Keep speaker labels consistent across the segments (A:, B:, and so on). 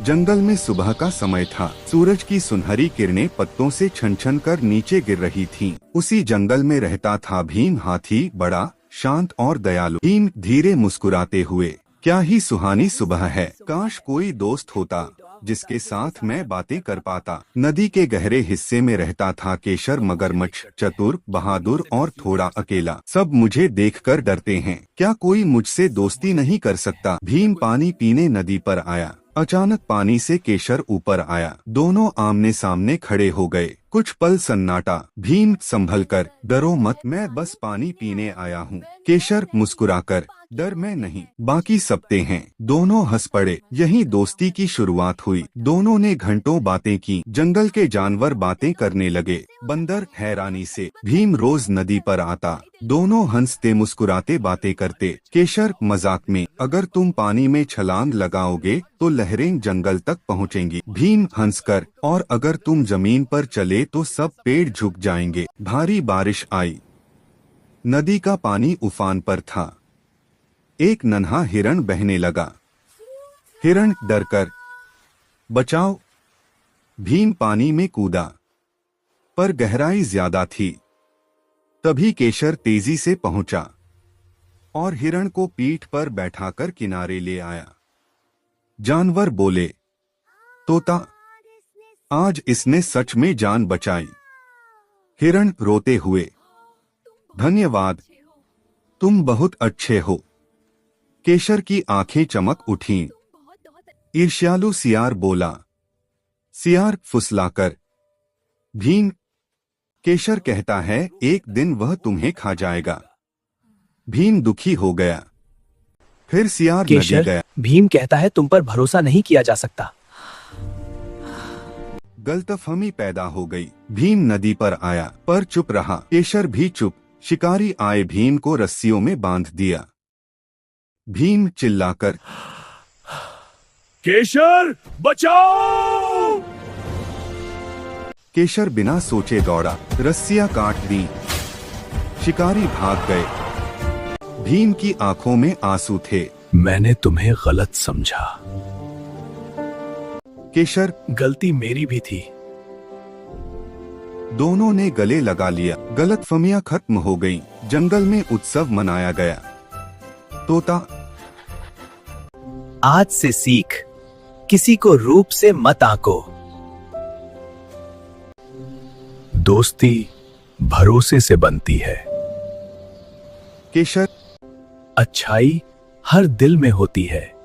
A: जंगल में सुबह का समय था। सूरज की सुनहरी किरणें पत्तों से छन छन कर नीचे गिर रही थीं। उसी जंगल में रहता था भीम हाथी, बड़ा शांत और दयालु। भीम धीरे मुस्कुराते हुए, क्या ही सुहानी सुबह है, काश कोई दोस्त होता जिसके साथ मैं बातें कर पाता। नदी के गहरे हिस्से में रहता था केशर, मगरमच्छ, चतुर, बहादुर और थोड़ा अकेला। सब मुझे देखकर डरते हैं, क्या कोई मुझसे दोस्ती नहीं कर सकता। भीम पानी पीने नदी पर आया। अचानक पानी से केशर ऊपर आया। दोनों आमने सामने खड़े हो गए। कुछ पल सन्नाटा। भीम संभल कर, डरो मत, मैं बस पानी पीने आया हूँ। केशर मुस्कुराकर, डर मैं नहीं, बाकी सबते हैं। दोनों हंस पड़े। यही दोस्ती की शुरुआत हुई। दोनों ने घंटों बातें की। जंगल के जानवर बातें करने लगे। बंदर हैरानी से। भीम रोज नदी पर आता। दोनों हंसते मुस्कुराते बातें करते। केशर मजाक में, अगर तुम पानी में छलांग लगाओगे तो लहरें जंगल तक पहुँचेंगी। भीम हंसकर, और अगर तुम जमीन पर चले तो सब पेड़ झुक जाएंगे। भारी बारिश आई। नदी का उफान उफान पर था। एक नन्हा हिरण बहने लगा। हिरण डरकर, बचाओ। भीम पानी में कूदा, पर गहराई ज्यादा थी। तभी केशर तेजी से पहुंचा और हिरण को पीठ पर बैठाकर किनारे ले आया। जानवर बोले, तोता, आज इसने सच में जान बचाई। हिरण रोते हुए, धन्यवाद, तुम बहुत अच्छे हो। केशर की आंखें चमक उठीं। ईर्ष्यालु सियार बोला। सियार फुसलाकर, भीम, केशर कहता है एक दिन वह तुम्हें खा जाएगा। भीम दुखी हो गया। फिर सियार नदी गया।
B: भीम कहता है तुम पर भरोसा नहीं किया जा सकता।
A: गलतफहमी पैदा हो गई। भीम नदी पर आया, पर चुप रहा। केशर भी चुप। शिकारी आए, भीम को रस्सियों में बांध दिया। भीम चिल्लाकर,
C: केशर बचाओ!
A: केशर बिना सोचे दौड़ा। रस्सियां काट दी। शिकारी भाग गए। भीम की आंखों में आंसू थे।
C: मैंने तुम्हें गलत समझा।
A: केशर,
C: गलती मेरी भी थी।
A: दोनों ने गले लगा लिया। गलतफहमियां खत्म हो गईं। जंगल में उत्सव मनाया गया। तोता,
B: आज से सीख, किसी को रूप से मत आंको।
C: दोस्ती भरोसे से बनती है।
A: केशर,
C: अच्छाई हर दिल में होती है।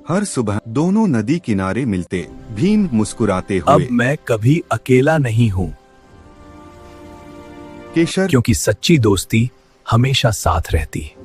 A: हर सुबह दोनों नदी किनारे मिलते। भीम मुस्कुराते हुए,
C: अब मैं कभी अकेला नहीं हूं।
A: केशर,
C: क्योंकि सच्ची दोस्ती हमेशा साथ रहती है।